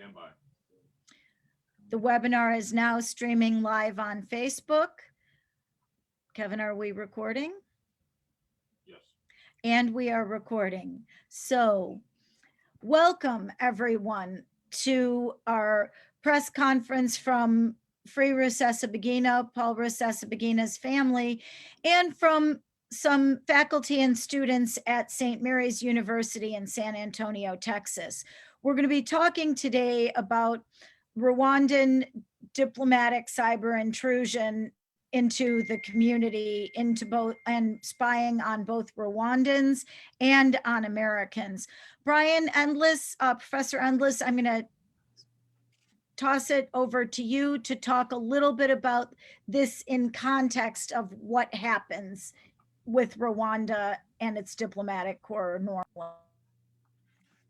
Stand by. The webinar is now streaming live on Facebook. Kevin, are we recording? Yes. And we are recording. So welcome everyone to our press conference from Free Rusesabagina, Paul Rusesabagina's family, and from some faculty and students at St. Mary's University in San Antonio, Texas. We're going to be talking today about Rwandan diplomatic cyber intrusion into the community, into both, and spying on both Rwandans and on Americans. Brian Endless, Professor Endless, I'm going to toss it over to you to talk a little bit about this in context of what happens with Rwanda and its diplomatic corps normally.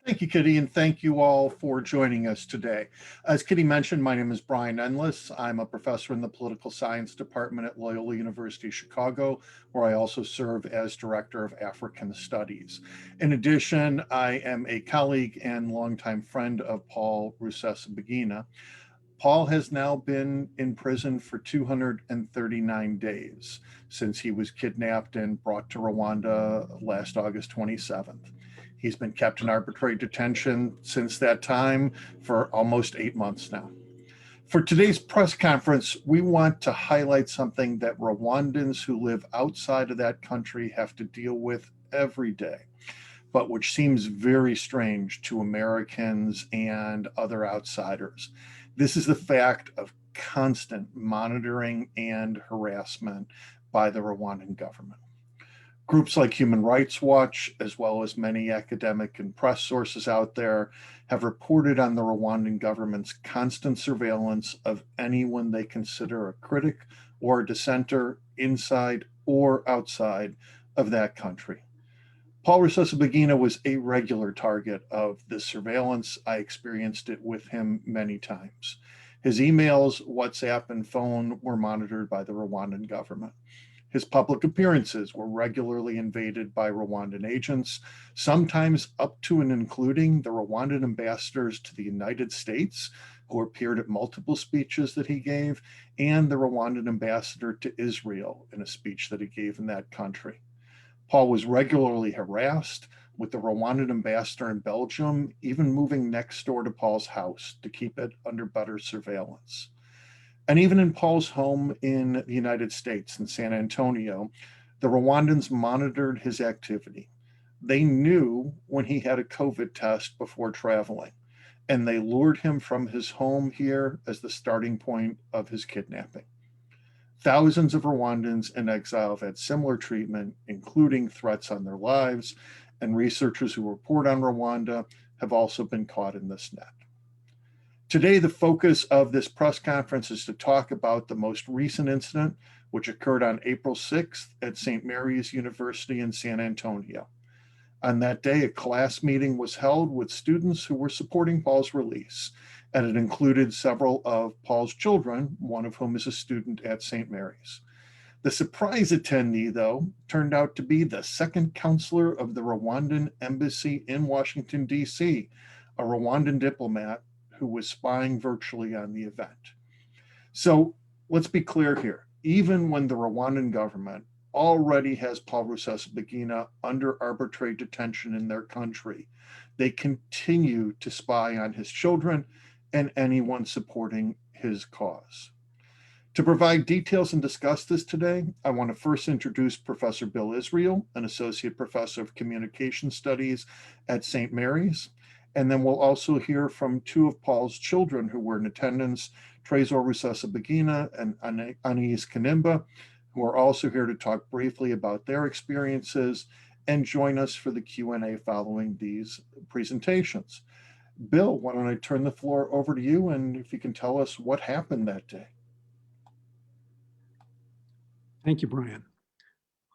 Thank you, Kitty, and thank you all for joining us today. As Kitty mentioned, my name is Brian Endless. I'm a professor in the Political Science Department at Loyola University Chicago, where I also serve as Director of African Studies. In addition, I am a colleague and longtime friend of Paul Rusesabagina. Paul has now been in prison for 239 days since he was kidnapped and brought to Rwanda last August 27th. He's been kept in arbitrary detention since that time for almost 8 months now. For today's press conference, we want to highlight something that Rwandans who live outside of that country have to deal with every day, but which seems very strange to Americans and other outsiders. This is the fact of constant monitoring and harassment by the Rwandan government. Groups like Human Rights Watch, as well as many academic and press sources out there, have reported on the Rwandan government's constant surveillance of anyone they consider a critic or a dissenter inside or outside of that country. Paul Rusesabagina was a regular target of this surveillance. I experienced it with him many times. His emails, WhatsApp, and phone were monitored by the Rwandan government. His public appearances were regularly invaded by Rwandan agents, sometimes up to and including the Rwandan ambassadors to the United States, who appeared at multiple speeches that he gave, and the Rwandan ambassador to Israel in a speech that he gave in that country. Paul was regularly harassed, with the Rwandan ambassador in Belgium even moving next door to Paul's house to keep it under better surveillance. And even in Paul's home in the United States in San Antonio, the Rwandans monitored his activity. They knew when he had a COVID test before traveling, and they lured him from his home here as the starting point of his kidnapping. Thousands of Rwandans in exile have had similar treatment, including threats on their lives, and researchers who report on Rwanda have also been caught in this net. Today, the focus of this press conference is to talk about the most recent incident, which occurred on April 6th at St. Mary's University in San Antonio. On that day, a class meeting was held with students who were supporting Paul's release, and it included several of Paul's children, one of whom is a student at St. Mary's. The surprise attendee, though, turned out to be the second counselor of the Rwandan embassy in Washington, D.C., a Rwandan diplomat who was spying virtually on the event. So let's be clear here. Even when the Rwandan government already has Paul Rusesabagina under arbitrary detention in their country, they continue to spy on his children and anyone supporting his cause. To provide details and discuss this today, I want to first introduce Professor Bill Israel, an Associate Professor of Communication Studies at St. Mary's. And then we'll also hear from two of Paul's children who were in attendance, Trezor Rusesabagina and Anais Kanimba, who are also here to talk briefly about their experiences and join us for the Q&A following these presentations. Bill, why don't I turn the floor over to you, and if you can tell us what happened that day. Thank you, Brian.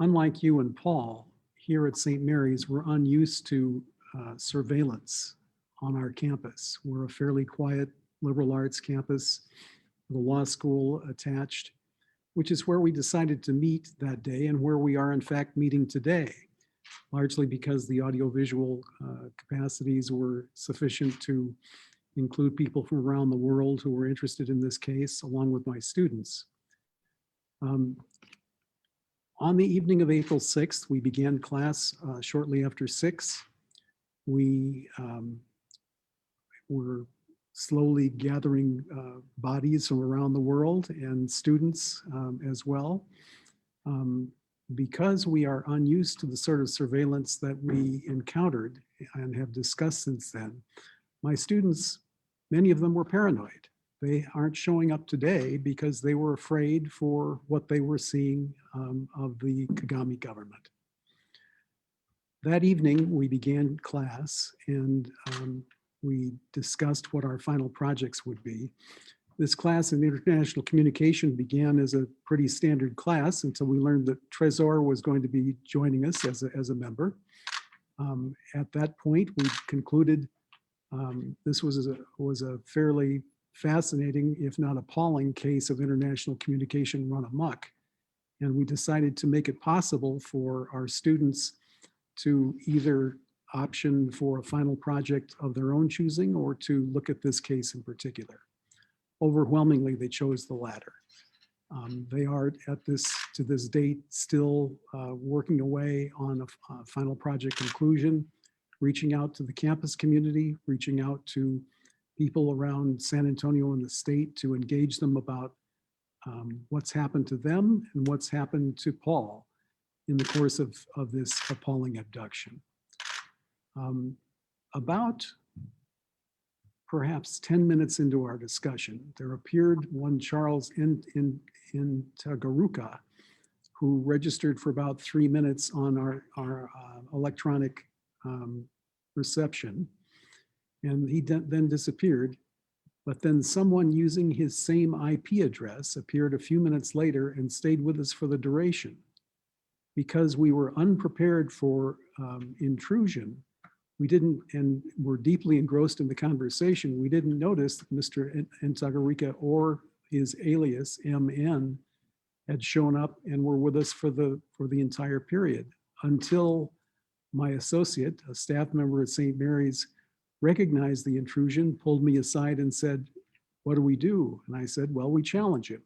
Unlike you and Paul, here at St. Mary's, we're unused to surveillance on our campus. We're a fairly quiet liberal arts campus with a law school attached, which is where we decided to meet that day and where we are in fact meeting today, largely because the audiovisual capacities were sufficient to include people from around the world who were interested in this case, along with my students. On the evening of April 6th, we began class shortly after 6. We were slowly gathering bodies from around the world and students as well. Because we are unused to the sort of surveillance that we encountered and have discussed since then, my students, many of them were paranoid. They aren't showing up today because they were afraid for what they were seeing of the Kagame government. That evening, we began class and we discussed what our final projects would be. This class in international communication began as a pretty standard class until we learned that Trésor was going to be joining us as a member. At that point, we concluded this was a fairly fascinating, if not appalling, case of international communication run amok. And we decided to make it possible for our students to either option for a final project of their own choosing or to look at this case in particular. Overwhelmingly, they chose the latter. They are to this date still working away on a final project conclusion, reaching out to the campus community, reaching out to people around San Antonio and the state to engage them about what's happened to them and what's happened to Paul in the course of this appalling abduction. About perhaps 10 minutes into our discussion, there appeared one Charles in Tagaruka, who registered for about 3 minutes on our electronic reception. And he then disappeared. But then someone using his same IP address appeared a few minutes later and stayed with us for the duration. Because we were unprepared for intrusion, we didn't, and were deeply engrossed in the conversation, we didn't notice that Mr. Ntagharika or his alias MN had shown up and were with us for the entire period until my associate, a staff member at St. Mary's, recognized the intrusion, pulled me aside and said, "What do we do?" And I said, "Well, we challenge him."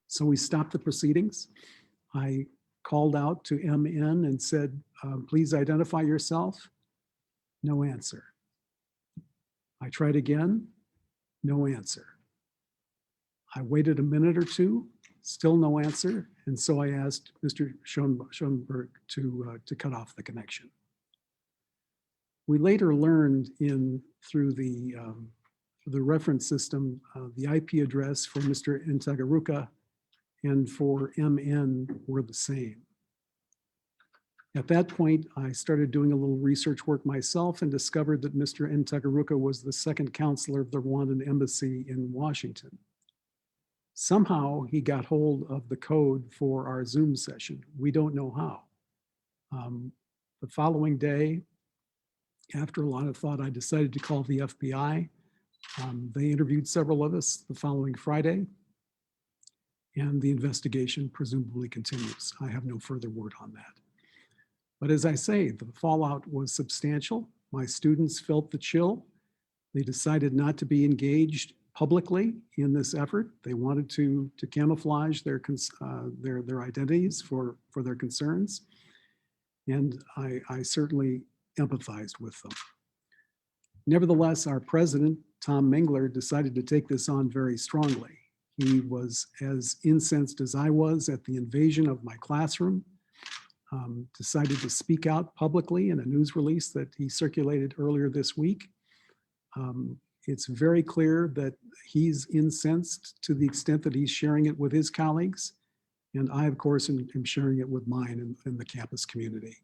So we stopped the proceedings. I called out to MN and said, "Please identify yourself." No answer. I tried again, no answer. I waited a minute or two, still no answer. And so I asked Mr. Schoenberg to cut off the connection. We later learned through the reference system, the IP address for Mr. Ntagharika and for MN were the same. At that point, I started doing a little research work myself and discovered that Mr. Ntagharika was the second counselor of the Rwandan embassy in Washington. Somehow he got hold of the code for our Zoom session. We don't know how. The following day, after a lot of thought, I decided to call the FBI. They interviewed several of us the following Friday, and the investigation presumably continues. I have no further word on that. But as I say, the fallout was substantial. My students felt the chill. They decided not to be engaged publicly in this effort. They wanted to camouflage their identities for their concerns. And I certainly empathized with them. Nevertheless, our president, Tom Mengler, decided to take this on very strongly. He was as incensed as I was at the invasion of my classroom, decided to speak out publicly in a news release that he circulated earlier this week. It's very clear that he's incensed to the extent that he's sharing it with his colleagues. And I, of course, am sharing it with mine and the campus community.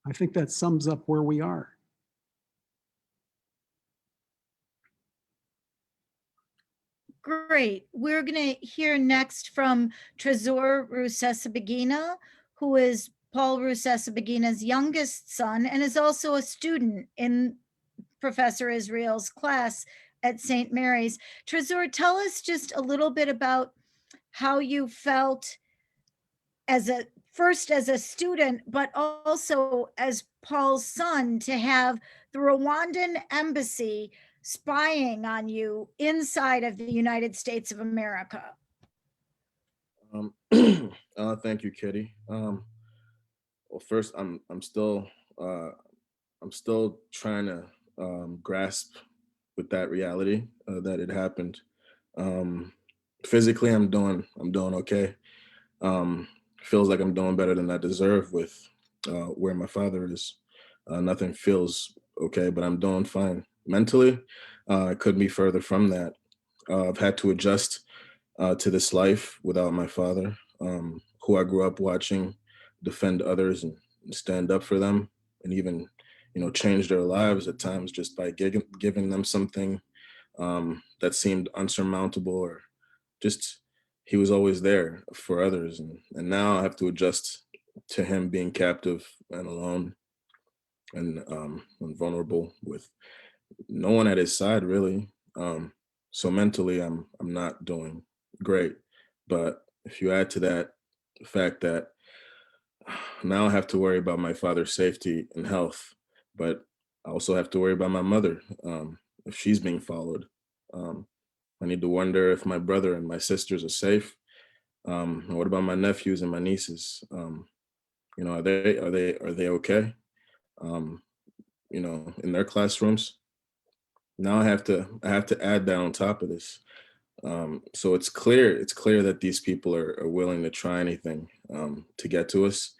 I think that sums up where we are. Great. We're going to hear next from Trésor Rusesabagina, who is Paul Rusesabagina's youngest son and is also a student in Professor Israel's class at St. Mary's. Trésor, tell us just a little bit about how you felt first as a student, but also as Paul's son, to have the Rwandan embassy spying on you inside of the United States of America? Um, Thank you, Kitty. Well, first, uh, I'm still trying to grasp with that reality that it happened. Um, Physically, I'm doing okay. Um, Feels like I'm doing better than I deserve with where my father is. Nothing feels okay, but I'm doing fine. Mentally, I couldn't be further from that. I've had to adjust to this life without my father, who I grew up watching defend others and stand up for them, and even, change their lives at times just by giving them something that seemed unsurmountable, or just he was always there for others. And now I have to adjust to him being captive and alone and vulnerable with no one at his side, really. So mentally, I'm not doing great. But if you add to that the fact that now I have to worry about my father's safety and health, but I also have to worry about my mother, if she's being followed. Um, I need to wonder if my brother and my sisters are safe. And what about my nephews and my nieces? Are they okay? Um, in their classrooms. Now I have to add that on top of this. So it's clear that these people are willing to try anything to get to us.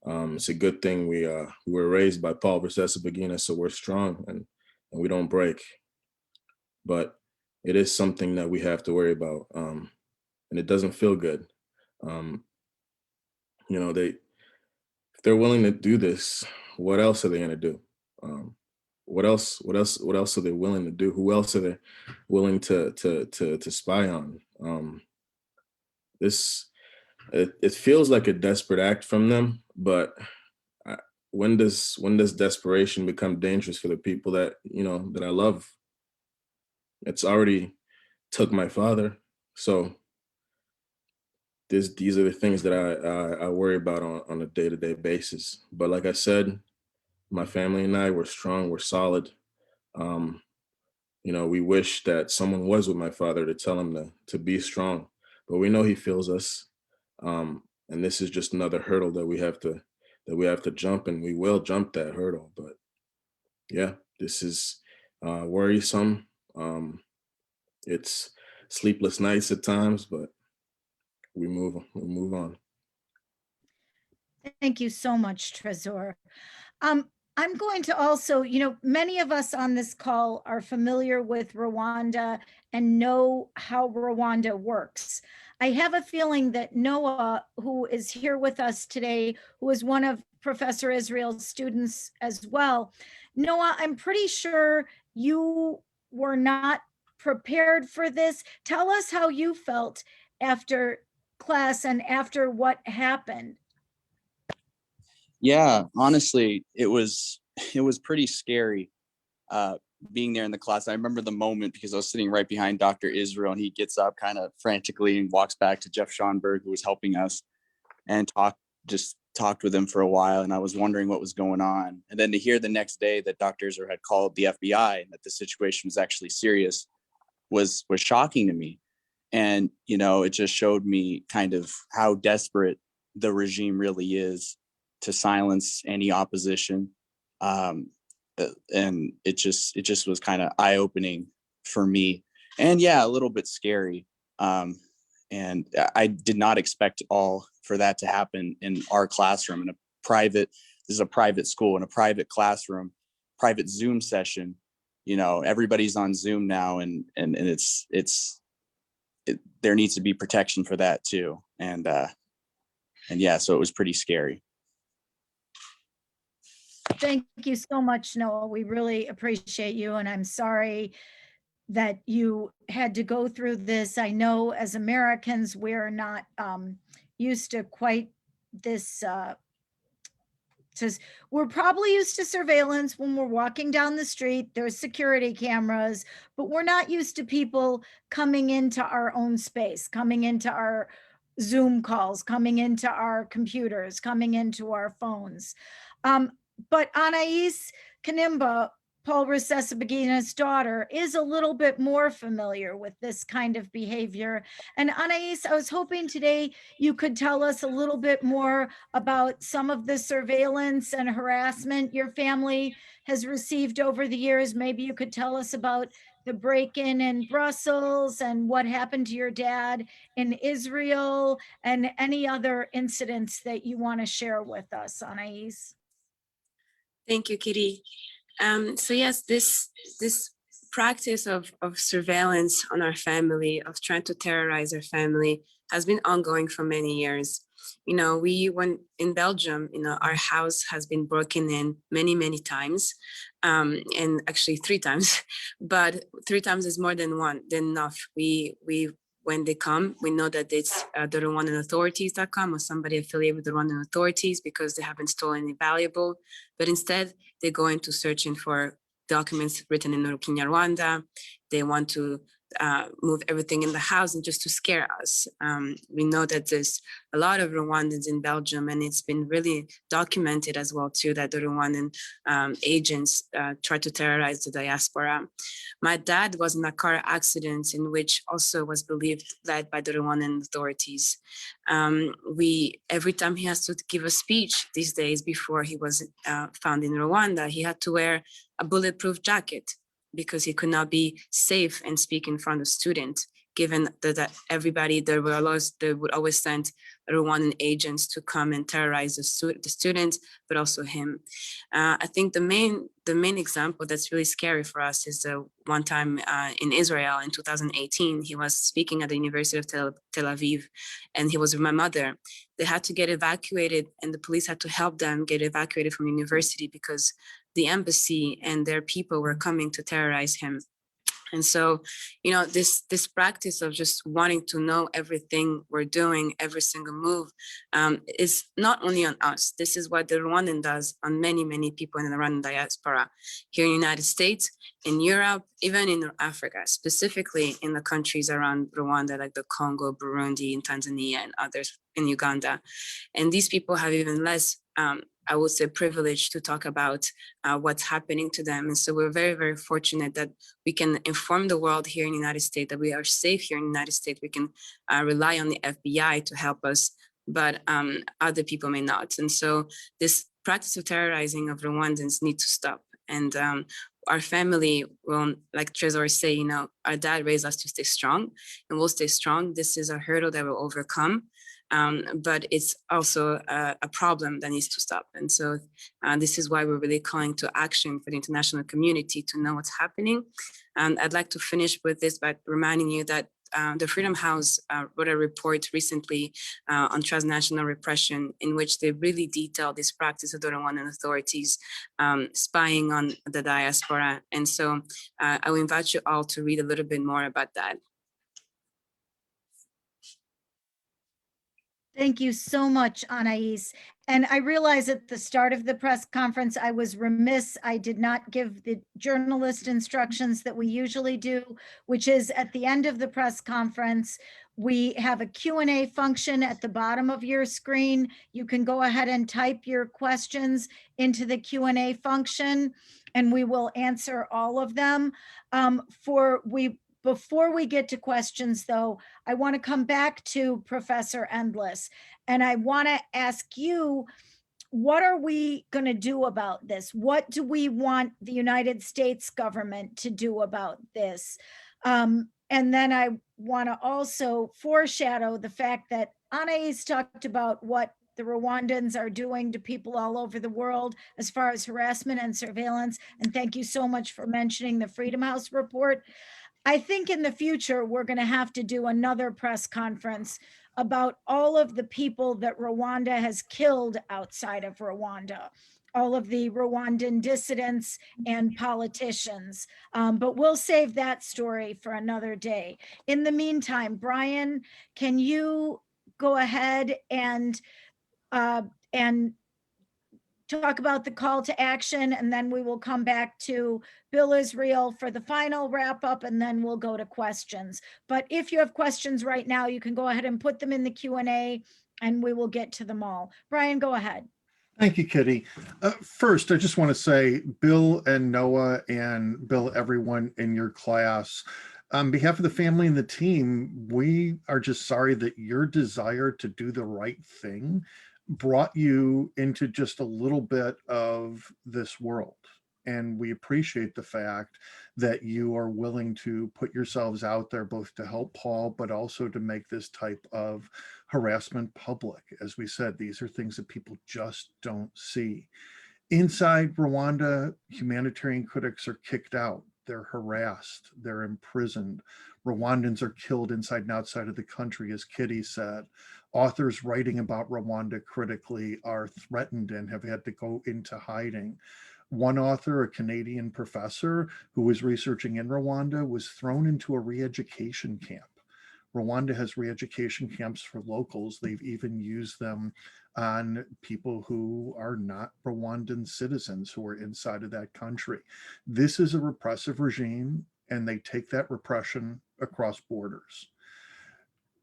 It's a good thing we were raised by Paul Rusesabagina, so we're strong and we don't break. But it is something that we have to worry about, and it doesn't feel good. Um, they if they're willing to do this, what else are they going to do? Um, what else are they willing to do? Who else are they willing to spy on? This it feels like a desperate act from them, but I, when does desperation become dangerous for the people that I love? It's already took my father, so these are the things that I worry about on a day-to-day basis. But like I said, my family and I, we're strong, we're solid. Um, we wish that someone was with my father to tell him to be strong, but we know he feels us. And this is just another hurdle that we have to jump, and we will jump that hurdle. But yeah, this is worrisome. It's sleepless nights at times, but we move on. Thank you so much, Trezor. I'm going to also, many of us on this call are familiar with Rwanda and know how Rwanda works. I have a feeling that Noah, who is here with us today, who is one of Professor Israel's students as well, Noah, I'm pretty sure you were not prepared for this. Tell us how you felt after class and after what happened. Yeah, honestly, it was pretty scary uh being there in the class. I remember the moment because I was sitting right behind Dr. Israel, and he gets up kind of frantically and walks back to Jeff Schonberg, who was helping us, and talked with him for a while. And I was wondering what was going on. And then to hear the next day that Dr. Israel had called the FBI and that the situation was actually serious was shocking to me. And it just showed me kind of how desperate the regime really is to silence any opposition. um, and it just was kind of eye-opening for me, and yeah, a little bit scary. And I did not expect all for that to happen in our classroom, in a private this is a private school, in a private classroom, private Zoom session. Everybody's on Zoom now, and there needs to be protection for that too. And yeah, so it was pretty scary. Thank you so much, Noah. We really appreciate you, and I'm sorry that you had to go through this. I know as Americans, we're not used to quite this. We're probably used to surveillance when we're walking down the street. There's security cameras, but we're not used to people coming into our own space, coming into our Zoom calls, coming into our computers, coming into our phones. But Anais Kanimba, Paul Rusesabagina's daughter, is a little bit more familiar with this kind of behavior. And Anais, I was hoping today you could tell us a little bit more about some of the surveillance and harassment your family has received over the years. Maybe you could tell us about the break-in in Brussels and what happened to your dad in Israel and any other incidents that you want to share with us, Anais. Thank you, Kitty. So yes, this practice of surveillance on our family, of trying to terrorize our family, has been ongoing for many years. You know, when in Belgium, you know, our house has been broken in many times, and actually 3 times, but 3 times is more than enough. We when they come, we know that it's the Rwandan authorities that come, or somebody affiliated with the Rwandan authorities, because they haven't stolen any valuable, but instead they go into searching for documents written in Kinyarwanda. They want to move everything in the house and just to scare us. We know that there's a lot of Rwandans in Belgium, and it's been really documented as well too, that the Rwandan agents try to terrorize the diaspora. My dad was in a car accident in which also was believed led by the Rwandan authorities. Every time he has to give a speech these days before he was found in Rwanda, he had to wear a bulletproof jacket, because he could not be safe and speak in front of students, given that everybody, they would always send Rwandan agents to come and terrorize the students, but also him. I think the main example that's really scary for us is the one time in Israel in 2018, he was speaking at the University of Tel Aviv, and he was with my mother. They had to get evacuated, and the police had to help them get evacuated from the university because the embassy and their people were coming to terrorize him. And so, you know, this practice of just wanting to know everything we're doing, every single move, is not only on us. This is what the Rwandan does on many people in the Rwandan diaspora here in the United States, in Europe, even in Africa, specifically in the countries around Rwanda, like the Congo, Burundi, and Tanzania, and others in Uganda. And these people have even less, I would say, privilege to talk about what's happening to them. And so we're very fortunate that we can inform the world here in the United States that we are safe here in the United States. We can rely on the FBI to help us, but other people may not. And so this practice of terrorizing of Rwandans needs to stop. And our family will, like Trezor say, you know, our dad raised us to stay strong, and we'll stay strong. This is a hurdle that we'll overcome. But it's also a problem that needs to stop. And so this is why we're really calling to action for the international community to know what's happening. And I'd like to finish with this by reminding you that the Freedom House wrote a report recently on transnational repression, in which they really detailed this practice of the Rwandan authorities spying on the diaspora. And so I will invite you all to read a little bit more about that. Thank you so much, Anais. And I realize at the start of the press conference, I was remiss. I did not give the journalist instructions that we usually do, which is at the end of the press conference, we have a Q&A function at the bottom of your screen. You can go ahead and type your questions into the Q&A function, and we will answer all of them. Before we get to questions, though, I want to come back to Professor Endless, and I want to ask you, what are we going to do about this? What do we want the United States government to do about this? And then I want to also foreshadow the fact that Anais talked about what the Rwandans are doing to people all over the world as far as harassment and surveillance. And thank you so much for mentioning the Freedom House report. I think in the future, we're going to have to do another press conference about all of the people that Rwanda has killed outside of Rwanda, all of the Rwandan dissidents and politicians. But we'll save that story for another day. In the meantime, Brian, can you go ahead and talk about the call to action, and then we will come back to Bill Israel for the final wrap up, and then we'll go to questions. But if you have questions right now, you can go ahead and put them in the Q&A, and we will get to them all. Brian, go ahead. Thank you, Kitty. First, I just want to say, Bill and Noah and Bill, everyone in your class, on behalf of the family and the team, we are just sorry that your desire to do the right thing brought you into just a little bit of this world. And we appreciate the fact that you are willing to put yourselves out there both to help Paul, but also to make this type of harassment public. As we said, these are things that people just don't see. Inside Rwanda, humanitarian critics are kicked out. They're harassed. They're imprisoned. Rwandans are killed inside and outside of the country, as Kitty said. Authors writing about Rwanda critically are threatened and have had to go into hiding. One author, a Canadian professor who was researching in Rwanda, was thrown into a re-education camp. Rwanda has re-education camps for locals. They've even used them on people who are not Rwandan citizens who are inside of that country. This is a repressive regime, and they take that repression across borders.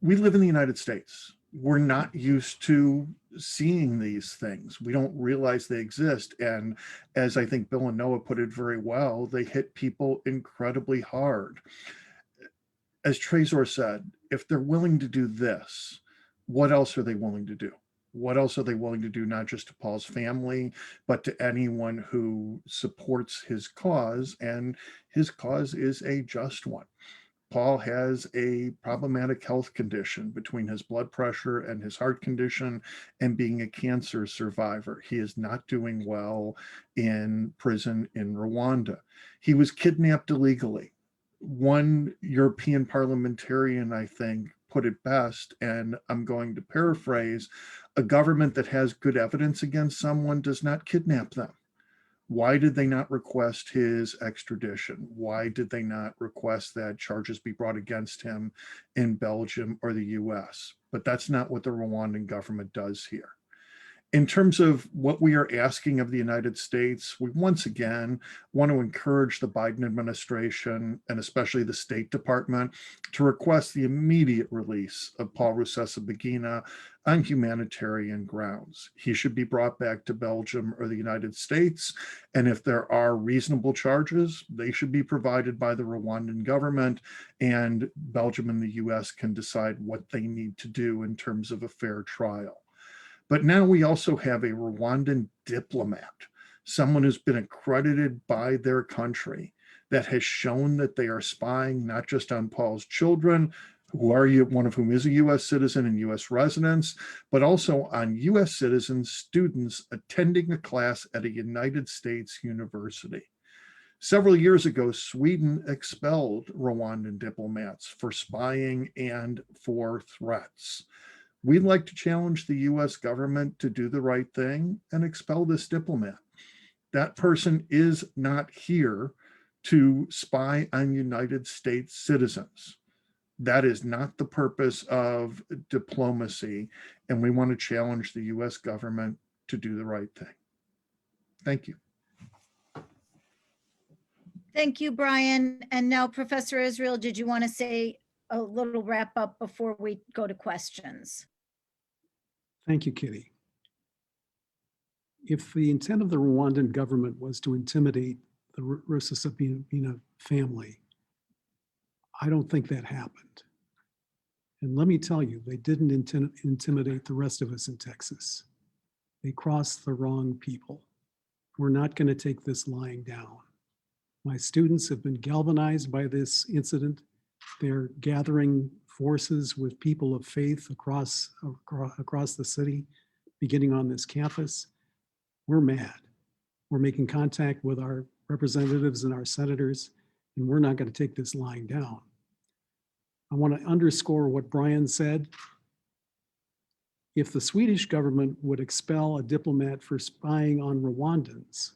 We live in the United States. We're not used to seeing these things. We don't realize they exist. And as I think Bill and Noah put it very well, they hit people incredibly hard. As Trezor said, if they're willing to do this, what else are they willing to do? What else are they willing to do, not just to Paul's family, but to anyone who supports his cause? And his cause is a just one. Paul has a problematic health condition between his blood pressure and his heart condition and being a cancer survivor. He is not doing well in prison in Rwanda. He was kidnapped illegally. One European parliamentarian, I think, put it best, and I'm going to paraphrase, a government that has good evidence against someone does not kidnap them. Why did they not request his extradition? Why did they not request that charges be brought against him in Belgium or the US? But that's not what the Rwandan government does here. In terms of what we are asking of the United States, we once again want to encourage the Biden administration and especially the State Department to request the immediate release of Paul Rusesabagina on humanitarian grounds. He should be brought back to Belgium or the United States, and if there are reasonable charges, they should be provided by the Rwandan government, and Belgium and the US can decide what they need to do in terms of a fair trial. But now we also have a Rwandan diplomat, someone who's been accredited by their country that has shown that they are spying not just on Paul's children, one of whom is a US citizen and US residents, but also on US citizens, students attending a class at a United States university. Several years ago, Sweden expelled Rwandan diplomats for spying and for threats. We'd like to challenge the US government to do the right thing and expel this diplomat. That person is not here to spy on United States citizens. That is not the purpose of diplomacy, and we want to challenge the US government to do the right thing. Thank you. Thank you, Brian. And now, Professor Israel, did you want to say a little wrap up before we go to questions? Thank you, Kitty. If the intent of the Rwandan government was to intimidate the Rusesabagina family, I don't think that happened. And let me tell you, they didn't intimidate the rest of us in Texas. They crossed the wrong people. We're not going to take this lying down. My students have been galvanized by this incident. They're gathering forces with people of faith across the city, beginning on this campus. We're mad. We're making contact with our representatives and our senators, and we're not going to take this lying down. I want to underscore what Brian said. If the Swedish government would expel a diplomat for spying on Rwandans,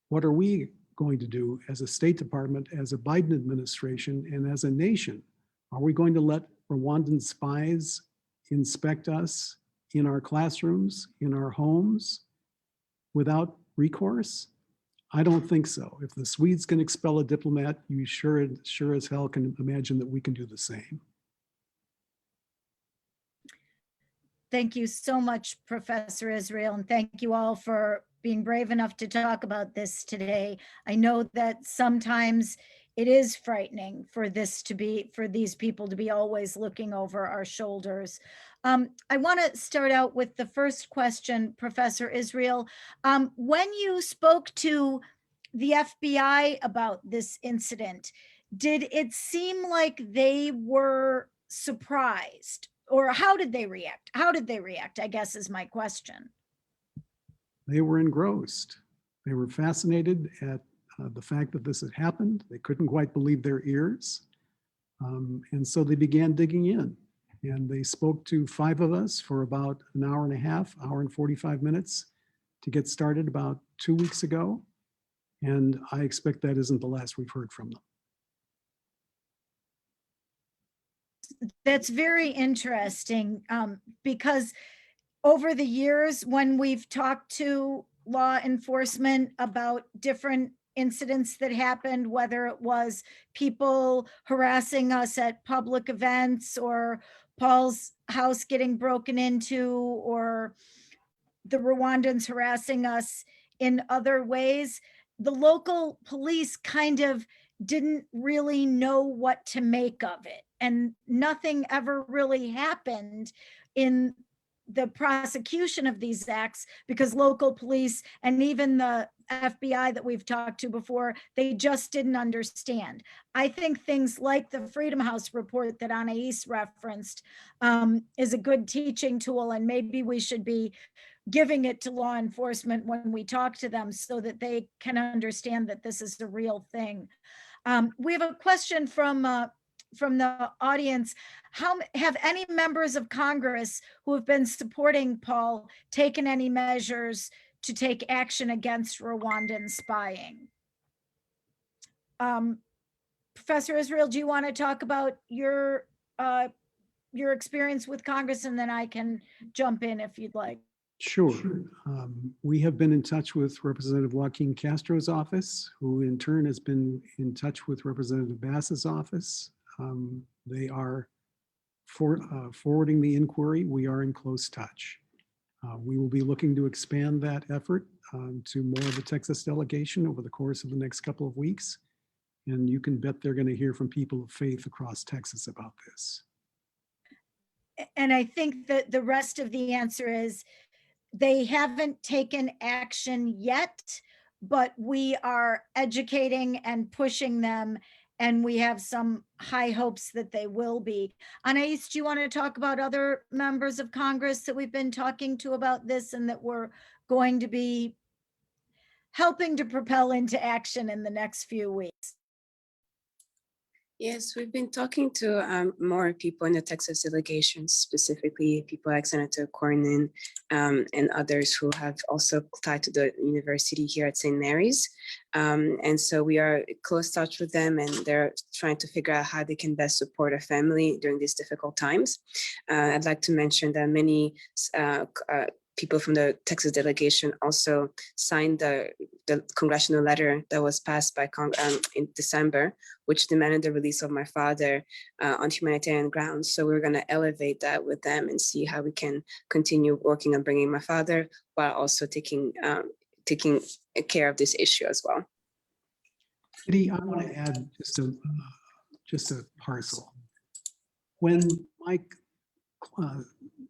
what are we going to do as a State Department, as a Biden administration, and as a nation? Are we going to let Rwandan spies inspect us in our classrooms, in our homes, without recourse? I don't think so. If the Swedes can expel a diplomat, you sure as hell can imagine that we can do the same. Thank you so much, Professor Israel, and thank you all for being brave enough to talk about this today. I know that sometimes it is frightening for these people to be always looking over our shoulders. I want to start out with the first question, Professor Israel. When you spoke to the FBI about this incident, did it seem like they were surprised? Or how did they react? How did they react, I guess is my question. They were engrossed. They were fascinated at the fact that this had happened. They couldn't quite believe their ears. And so they began digging in. And they spoke to 5 of us for about an hour and a half, hour and 45 minutes to get started about 2 weeks ago. And I expect that isn't the last we've heard from them. That's very interesting because over the years, when we've talked to law enforcement about different incidents that happened, whether it was people harassing us at public events or Paul's house getting broken into or the Rwandans harassing us in other ways, the local police kind of didn't really know what to make of it. And nothing ever really happened in the prosecution of these acts because local police and even the FBI that we've talked to before, they just didn't understand. I think things like the Freedom House report that Anais referenced is a good teaching tool, and maybe we should be giving it to law enforcement when we talk to them so that they can understand that this is a real thing. We have a question from the audience. How have any members of Congress who have been supporting Paul taken any measures to take action against Rwandan spying? Professor Israel, do you want to talk about your experience with Congress, and then I can jump in if you'd like. Sure. We have been in touch with Representative Joaquin Castro's office, who in turn has been in touch with Representative Bass's office. They are forwarding the inquiry. We are in close touch. We will be looking to expand that effort to more of the Texas delegation over the course of the next couple of weeks. And you can bet they're going to hear from people of faith across Texas about this. And I think that the rest of the answer is they haven't taken action yet, but we are educating and pushing them, and we have some high hopes that they will be. Anais, do you want to talk about other members of Congress that we've been talking to about this and that we're going to be helping to propel into action in the next few weeks? Yes, we've been talking to more people in the Texas delegation, specifically people like Senator Cornyn and others who have also tied to the university here at St. Mary's. And so we are in close touch with them, and they're trying to figure out how they can best support a family during these difficult times. I'd like to mention that many people from the Texas delegation also signed the congressional letter that was passed by in December, which demanded the release of my father on humanitarian grounds. So we're going to elevate that with them and see how we can continue working on bringing my father while also taking care of this issue as well. Kitty, I want to add just a parcel. When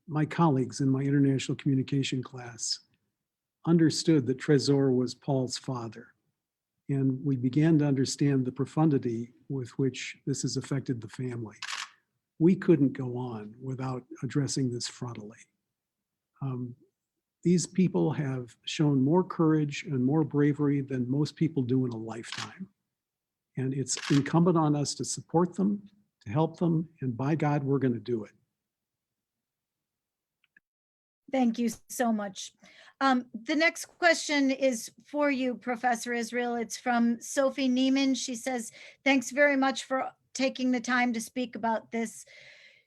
my colleagues in my international communication class understood that Trésor was Paul's father, and we began to understand the profundity with which this has affected the family, we couldn't go on without addressing this frontally. These people have shown more courage and more bravery than most people do in a lifetime. And it's incumbent on us to support them, to help them, and by God, we're going to do it. Thank you so much. The next question is for you, Professor Israel. It's from Sophie Neiman. She says, thanks very much for taking the time to speak about this.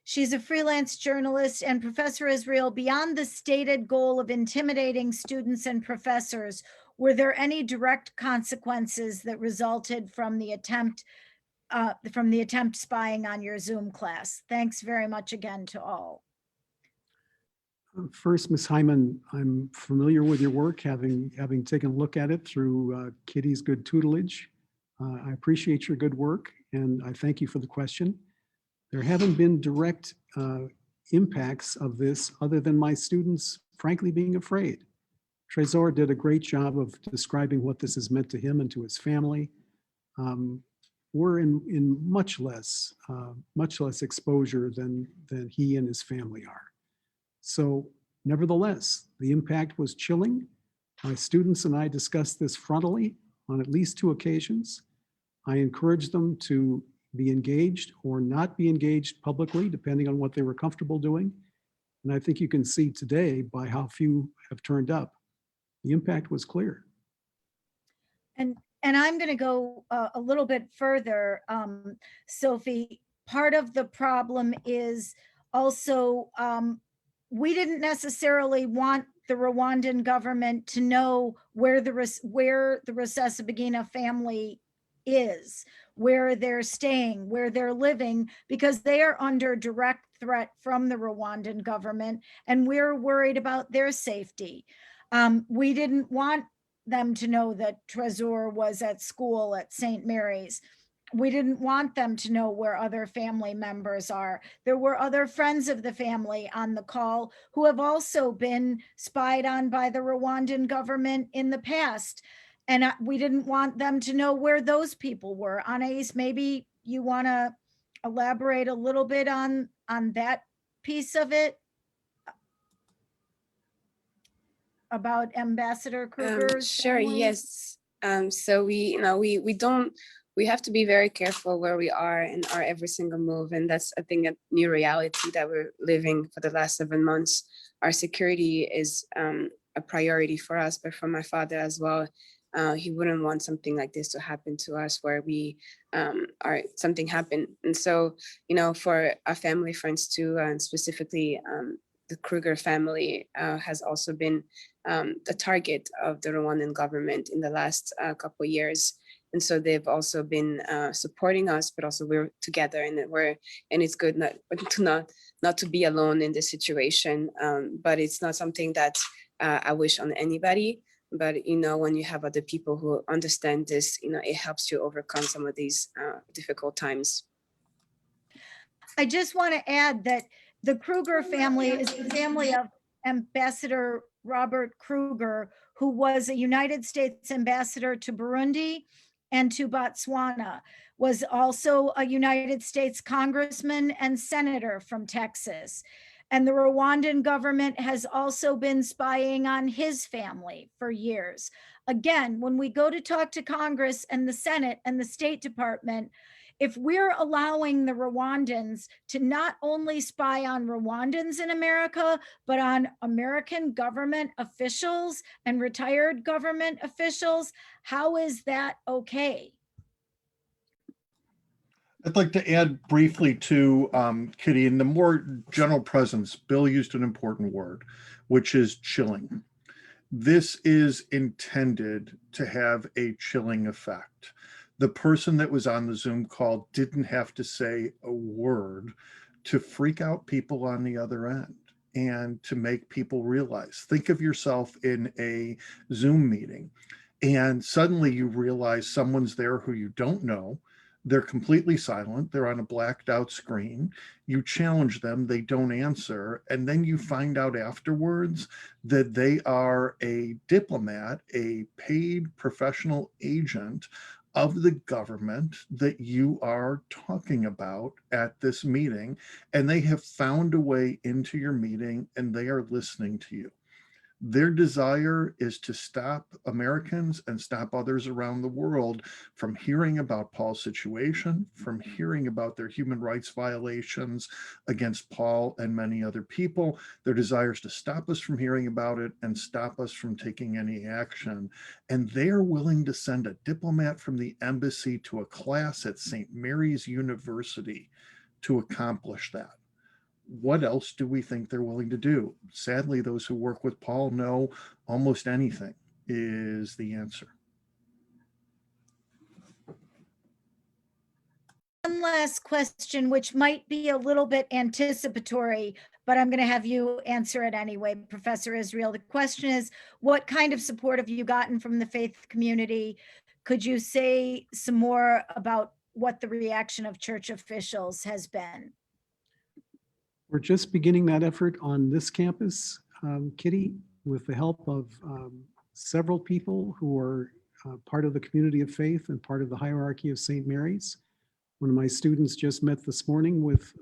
She's a freelance journalist, and Professor Israel, beyond the stated goal of intimidating students and professors, were there any direct consequences that resulted from the attempt spying on your Zoom class? Thanks very much again to all. First, Ms. Hyman, I'm familiar with your work, having taken a look at it through Kitty's good tutelage. I appreciate your good work, and I thank you for the question. There haven't been direct impacts of this other than my students, frankly, being afraid. Trésor did a great job of describing what this has meant to him and to his family. We're in much less exposure than he and his family are. So nevertheless, the impact was chilling. My students and I discussed this frontally on at least 2 occasions. I encouraged them to be engaged or not be engaged publicly, depending on what they were comfortable doing. And I think you can see today by how few have turned up, the impact was clear. And I'm going to go a little bit further, Sophie. Part of the problem is also we didn't necessarily want the Rwandan government to know where the Rusesabagina family is, where they're staying, where they're living, because they are under direct threat from the Rwandan government, and we're worried about their safety. We didn't want them to know that Trésor was at school at St. Mary's. We didn't want them to know where other family members are. There were other friends of the family on the call who have also been spied on by the Rwandan government in the past. And we didn't want them to know where those people were. Anais, maybe you want to elaborate a little bit on that piece of it about Ambassador Kruger's Sure, family? yes. So we have to be very careful where we are in our every single move. And that's, I think, a new reality that we're living for the last 7 months. Our security is a priority for us, but for my father as well. He wouldn't want something like this to happen to us where we something happened. And so, for our family friends too, and specifically the Kruger family has also been the target of the Rwandan government in the last couple of years. And so they've also been supporting us, but also we're together, and it's good not to be alone in this situation. But it's not something that I wish on anybody. But when you have other people who understand this, it helps you overcome some of these difficult times. I just want to add that the Kruger family is the family of Ambassador Robert Kruger, who was a United States ambassador to Burundi and to Botswana, was also a United States congressman and senator from Texas. And the Rwandan government has also been spying on his family for years. Again, when we go to talk to Congress and the Senate and the State Department, if we're allowing the Rwandans to not only spy on Rwandans in America, but on American government officials and retired government officials, how is that okay? I'd like to add briefly to Kitty, in the more general presence, Bill used an important word, which is chilling. This is intended to have a chilling effect. The person that was on the Zoom call didn't have to say a word to freak out people on the other end and to make people realize. Think of yourself in a Zoom meeting, and suddenly you realize someone's there who you don't know. They're completely silent. They're on a blacked out screen. You challenge them, they don't answer. And then you find out afterwards that they are a diplomat, a paid professional agent of the government that you are talking about at this meeting. And they have found a way into your meeting and they are listening to you. Their desire is to stop Americans and stop others around the world from hearing about Paul's situation, from hearing about their human rights violations against Paul and many other people. Their desire is to stop us from hearing about it and stop us from taking any action. And they are willing to send a diplomat from the embassy to a class at St. Mary's University to accomplish that. What else do we think they're willing to do? Sadly, those who work with Paul know almost anything is the answer. One last question, which might be a little bit anticipatory, but I'm going to have you answer it anyway, Professor Israel. The question is, what kind of support have you gotten from the faith community? Could you say some more about what the reaction of church officials has been? We're just beginning that effort on this campus, Kitty, with the help of several people who are part of the community of faith and part of the hierarchy of St. Mary's. One of my students just met this morning with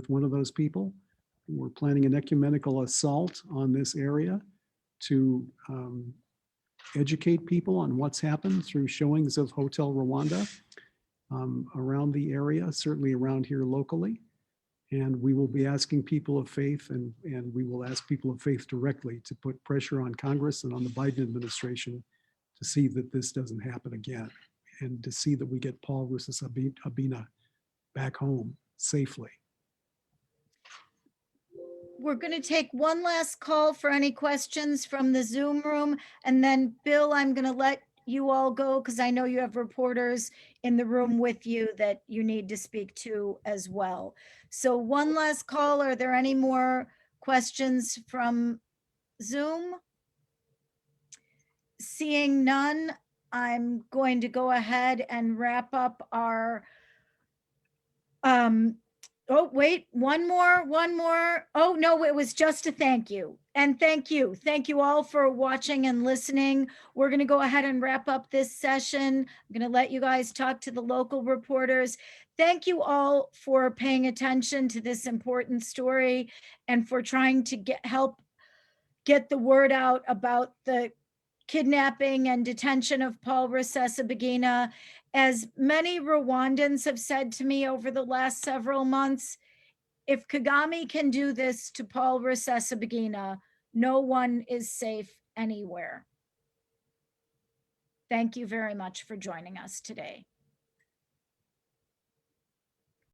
one of those people. We're planning an ecumenical assault on this area to educate people on what's happened through showings of Hotel Rwanda around the area, certainly around here locally. And we will be asking people of faith, and we will ask people of faith directly to put pressure on Congress and on the Biden administration to see that this doesn't happen again, and to see that we get Paul Rusesabagina back home safely. We're going to take one last call for any questions from the Zoom room. And then Bill, I'm going to let you all go because I know you have reporters in the room with you that you need to speak to as well. So one last call. Are there any more questions from Zoom? Seeing none, I'm going to go ahead and wrap up our oh, wait, one more. Oh, no, it was just a thank you. And thank you all for watching and listening. We're going to go ahead and wrap up this session. I'm going to let you guys talk to the local reporters. Thank you all for paying attention to this important story and for trying to help get the word out about the kidnapping and detention of Paul Rusesabagina. As many Rwandans have said to me over the last several months, if Kagame can do this to Paul Rusesabagina, no one is safe anywhere. Thank you very much for joining us today.